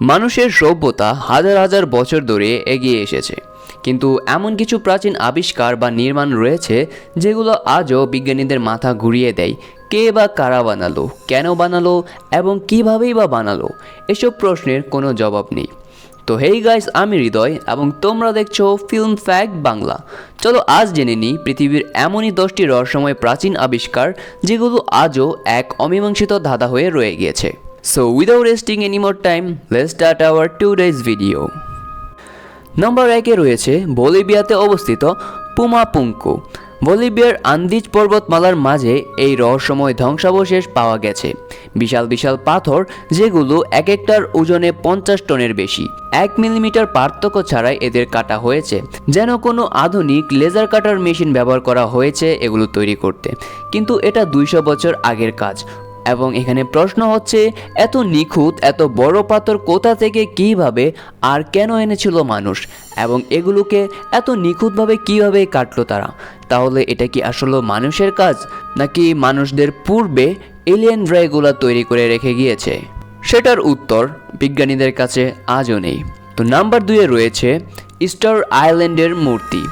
মানুষের সভ্যতা হাজার হাজার বছর ধরে এগিয়ে এসেছে, কিন্তু এমন কিছু প্রাচীন আবিষ্কার বা নির্মাণ রয়েছে যেগুলো আজও বিজ্ঞানীদের মাথা ঘুরিয়ে দেয়। কে বা কারা বানালো, কেন বানালো এবং কীভাবেই বা বানালো, এসব প্রশ্নের কোনো জবাব নেই। তো হেই গাইস, আমি হৃদয় এবং তোমরা দেখছো ফিল্ম ফ্যাক্ট বাংলা। চলো আজ জেনে নিই পৃথিবীর এমনই 10টি রহস্যময় প্রাচীন আবিষ্কার যেগুলো আজও এক অমীমাংসিত ধাঁধা হয়ে রয়ে গিয়েছে। So without wasting any more time, let's start our today's video. নম্বর 1-এ রয়েছে বলিভিয়াতে অবস্থিত পুমাপুঙ্কু। বলিভিয়ার আন্দিজ পর্বতমালার মাঝে এই রহস্যময় ধ্বংসাবশেষ পাওয়া গেছে। বিশাল বিশাল পাথর যেগুলো এক একটার ওজনে 50 টনের বেশি। 1 মিলিমিটার পার্থক্য ছাড়াই এদের কাটা হয়েছে, যেন কোনো আধুনিক লেজার কাটার মেশিন ব্যবহার করা হয়েছে এগুলো তৈরি করতে। কিন্তু এটা 200 বছর আগের কাজ। এবং এখানে প্রশ্ন হচ্ছে, এত নিখুঁত এত বড় পাথর কোথা থেকে, কিভাবে আর কেন এনেছিল মানুষ, এবং এগুলোকে এত নিখুঁতভাবে কিভাবে কাটলো তারা? তাহলে এটা কি আসলে মানুষের কাজ, নাকি মানুষদের পূর্বে এলিয়েনরা এগুলো তৈরি করে রেখে গিয়েছে? সেটার উত্তর বিজ্ঞানীদের কাছে আজও নেই। তো নাম্বার 2-এ রয়েছে ইস্টার আইল্যান্ডের মূর্তি।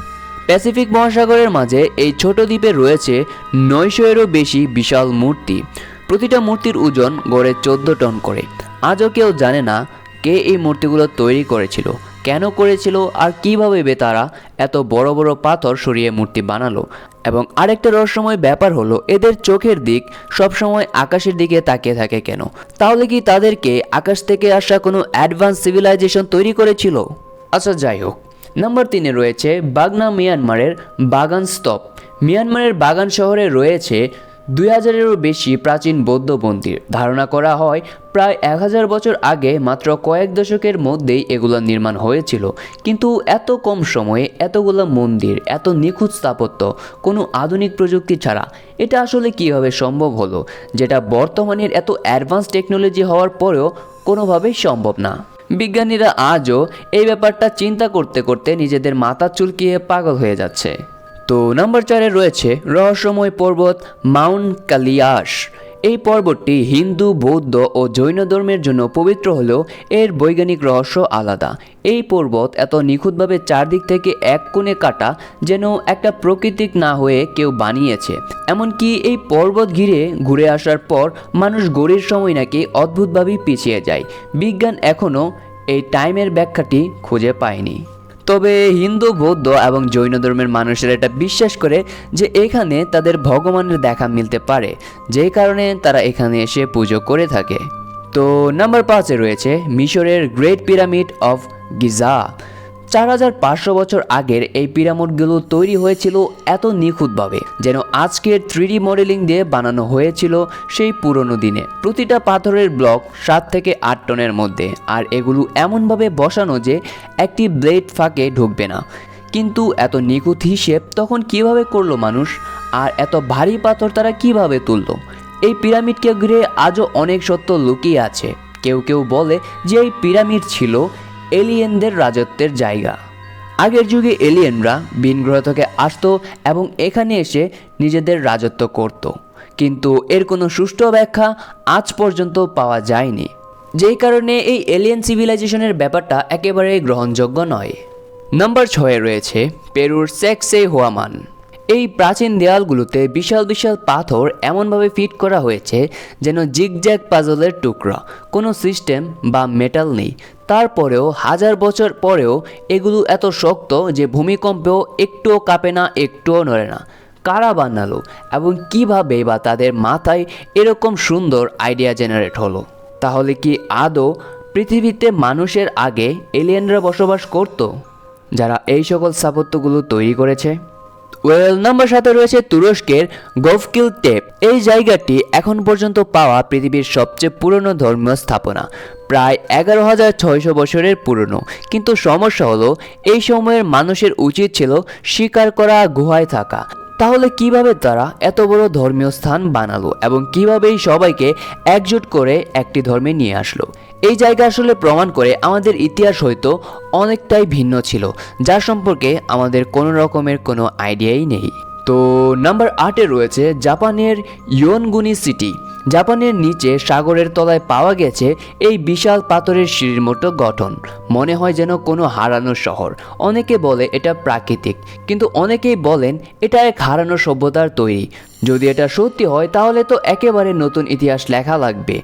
প্যাসিফিক মহাসাগরের মাঝে এই ছোট দ্বীপে রয়েছে 900-এরও বেশি বিশাল মূর্তি। প্রতিটা মূর্তির ওজন গড়ে 14 টন করে। আজও কেউ জানে না কে এই মূর্তিগুলো তৈরি করেছিল, কেন করেছিল, আর কীভাবে তারা এত বড় বড় পাথর সরিয়ে মূর্তি বানালো। এবং আরেকটা রহস্যময় ব্যাপার হলো, এদের চোখের দিক সবসময় আকাশের দিকে তাকিয়ে থাকে কেন? তাহলে কি তাদেরকে আকাশ থেকে আসা কোনো অ্যাডভান্স সিভিলাইজেশন তৈরি করেছিল? আচ্ছা, যাই হোক। নাম্বার 3-এ রয়েছে বাগনা, মিয়ানমারের বাগান স্তূপ। মিয়ানমারের বাগান শহরে রয়েছে 2000-এরও বেশি প্রাচীন বৌদ্ধ মন্দির। ধারণা করা হয় প্রায় 1000 বছর আগে মাত্র কয়েক দশকের মধ্যেই এগুলো নির্মাণ হয়েছিল। কিন্তু এত কম সময়ে এতগুলো মন্দির, এত নিখুঁত স্থাপত্য, কোনো আধুনিক প্রযুক্তি ছাড়া এটা আসলে কীভাবে সম্ভব হলো, যেটা বর্তমানের এত অ্যাডভান্স টেকনোলজি হওয়ার পরেও কোনোভাবেই সম্ভব না? বিজ্ঞানীরা আজও এই ব্যাপারটা চিন্তা করতে করতে নিজেদের মাথা চুলকিয়ে পাগল হয়ে যাচ্ছে। তো নাম্বার 4-এ রয়েছে রহস্যময় পর্বত মাউন্ট কালিয়াস। এই পর্বতটি হিন্দু, বৌদ্ধ ও জৈন ধর্মের জন্য পবিত্র হলেও এর বৈজ্ঞানিক রহস্য আলাদা। এই পর্বত এত নিখুঁতভাবে চারদিক থেকে এক কোণে কাটা, যেন একটা প্রাকৃতিক না হয়ে কেউ বানিয়েছে। এমনকি এই পর্বত ঘুরে আসার পর মানুষ গড়ির সময় নাকি অদ্ভুতভাবেই পিছিয়ে যায়। বিজ্ঞান এখনও এই টাইমের ব্যাখ্যাটি খুঁজে পায়নি। তবে হিন্দু, বৌদ্ধ এবং জৈন ধর্মের মানুষেরা এটা বিশ্বাস করে যে এখানে তাদের ভগবানের দেখা মিলতে পারে, যে কারণে তারা এখানে এসে পুজো করে থাকে। তো নাম্বার 5-এ রয়েছে মিশরের গ্রেট পিরামিড অফ গিজা। 4500 বছর আগের এই পিরামিডগুলো তৈরি হয়েছিল এত নিখুঁতভাবে, যেন আজকের 3D মডেলিং দিয়ে বানানো হয়েছিল সেই পুরনো দিনে। প্রতিটা পাথরের ব্লক 7 থেকে 8 টনের মধ্যে, আর এগুলো এমনভাবে বসানো যে একটি ব্লেড ফাঁকে ঢুকবে না। কিন্তু এত নিখুঁত হিসেব তখন কিভাবে করলো মানুষ? আর এত ভারী পাথর তারা কিভাবে তুললো? এই পিরামিডকে ঘিরে আজও অনেক সত্য লুকিয়ে আছে। কেউ কেউ বলে যে এই পিরামিড ছিল এলিয়েনদের রাজত্বের জায়গা। আগের যুগে এলিয়েনরা ভিন গ্রহ থেকে আসতো এবং এখানে এসে নিজেদের রাজত্ব করত, কিন্তু এর কোনো সুষ্ঠু ব্যাখ্যা আজ পর্যন্ত পাওয়া যায়নি, যেই কারণে এই এলিয়েন সিভিলাইজেশনের ব্যাপারটা একেবারেই গ্রহণযোগ্য নয়। নাম্বার 6-এ রয়েছে পেরুর স্যাক্সেহুয়ামান। এই প্রাচীন দেয়ালগুলোতে বিশাল বিশাল পাথর এমনভাবে ফিট করা হয়েছে যেন জিগজ্যাগ পাজলের টুকরা। কোনো সিস্টেম বা মেটাল নেই। তারপরেও 1000 বছর পরেও এগুলো এত শক্ত যে ভূমিকম্পেও একটুও কাঁপে না, একটুও নড়ে না। কারা বানালো এবং কিভাবে বা তাদের মাথায় এরকম সুন্দর আইডিয়া জেনারেট হলো? তাহলে কি আদৌ পৃথিবীতে মানুষের আগে এলিয়েনরা বসবাস করত, যারা এই সকল স্থাপত্যগুলো তৈরি করেছে? নাম্বার 7-এ রয়েছে তুরস্কের গফকিল টেপ। এই জায়গাটি এখন পর্যন্ত পাওয়া পৃথিবীর সবচেয়ে পুরনো ধর্মীয় স্থাপনা, প্রায় 11,600 বছরের পুরনো। কিন্তু সমস্যা হলো, এই সময়ের মানুষের উচিত ছিল শিকার করা, গুহায় থাকা। তাহলে কিভাবে তারা এত বড় ধর্মীয় স্থান বানালো এবং কিভাবেই সবাইকে একজোট করে একটি ধর্মে নিয়ে আসলো? এই জায়গা আসলে প্রমাণ করে আমাদের ইতিহাস হয়তো অনেকটাই ভিন্ন ছিল, যার সম্পর্কে আমাদের কোনো রকমের কোনো আইডিয়াই নেই। তো নাম্বার 8-এ রয়েছে জাপানের ইয়োনগুনি সিটি। জাপানের নিচে সাগরের তলায় পাওয়া গেছে এই বিশাল পাথরের সিঁড়ির মতো গঠন, মনে হয় যেন কোনো হারানো শহর। অনেকে বলে এটা প্রাকৃতিক, কিন্তু অনেকেই বলেন এটা এক হারানো সভ্যতার তৈরি। যদি এটা সত্যি হয় তাহলে তো একেবারে নতুন ইতিহাস লেখা লাগবে।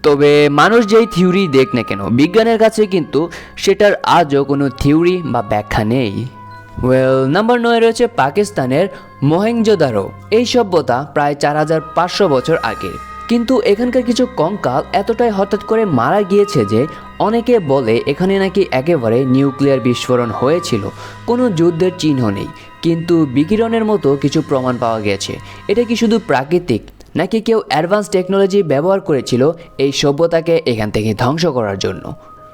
তবে মানুষ যেই থিওরি দেখ না কেন, বিজ্ঞানের কাছে কিন্তু সেটার আজও কোনো থিওরি বা ব্যাখ্যা নেই। নাম্বার 9-এ রয়েছে পাকিস্তানের মোহেনজোদারো। এই সভ্যতা প্রায় 4500 বছর আগের, কিন্তু এখানকার কিছু কঙ্কাল এতটাই হঠাৎ করে মারা গিয়েছে যে অনেকে বলে এখানে নাকি একেবারে নিউক্লিয়ার বিস্ফোরণ হয়েছিল। কোনো যুদ্ধের চিহ্ন নেই, কিন্তু বিকিরণের মতো কিছু প্রমাণ পাওয়া গেছে। এটা কি শুধু প্রাকৃতিক, নাকি কেউ অ্যাডভান্স টেকনোলজি ব্যবহার করেছিল এই সভ্যতাকে এখান থেকে ধ্বংস করার জন্য?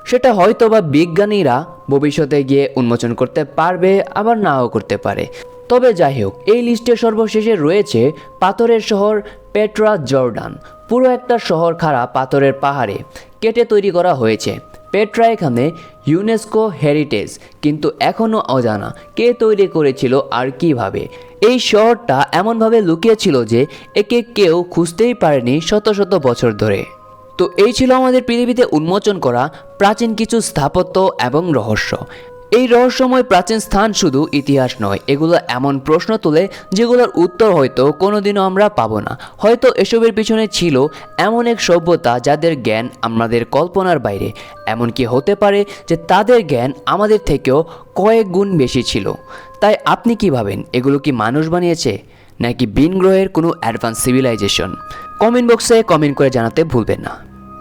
সেটা হয়তো বা বিজ্ঞানীরা ভবিষ্যতে গিয়ে উন্মোচন করতে পারবে, আবার নাও করতে পারে। তবে যাই হোক, এই লিস্টে সর্বশেষে রয়েছে পাথরের শহর পেট্রা জর্ডান। পুরো একটা শহর খাড়া পাথরের পাহাড়ে কেটে তৈরি করা হয়েছে। পেট্রা এখানে ইউনেস্কো হেরিটেজ, কিন্তু এখনও অজানা কে তৈরি করেছিল আর কিভাবে। এই শহরটা এমনভাবে লুকিয়েছিল যে একে কেউ খুঁজতেই পারেনি শত শত বছর ধরে। তো এই ছিল আমাদের পৃথিবীতে উন্মোচন করা প্রাচীন কিছু স্থাপত্য এবং রহস্য। এই রহস্যময় প্রাচীন স্থান শুধু ইতিহাস নয়, এগুলো এমন প্রশ্ন তোলে যেগুলোর উত্তর হয়তো কোনোদিনও আমরা পাবো না। হয়তো এসবের পিছনে ছিল এমন এক সভ্যতা যাদের জ্ঞান আমাদের কল্পনার বাইরে। এমনকি হতে পারে যে তাদের জ্ঞান আমাদের থেকেও কয়েক গুণ বেশি ছিল। তাই আপনি কি ভাবেন, এগুলো কি মানুষ বানিয়েছে, নাকি ভিন গ্রহের কোনো অ্যাডভান্স সিভিলাইজেশন? কমেন্ট বক্সে কমেন্ট করে জানাতে ভুলবেন না।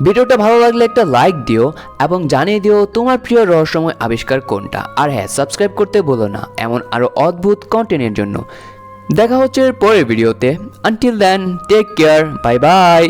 ভিডিওটা ভালো লাগলে একটা লাইক দিও এবং জানিয়ে দিও তোমার প্রিয় রহস্যময় আবিষ্কার কোনটা। আর হ্যাঁ, সাবস্ক্রাইব করতে ভুলো না এমন আরও অদ্ভুত কন্টেন্টের জন্য। দেখা হচ্ছে পরের ভিডিওতে। Until then, take care, bye by.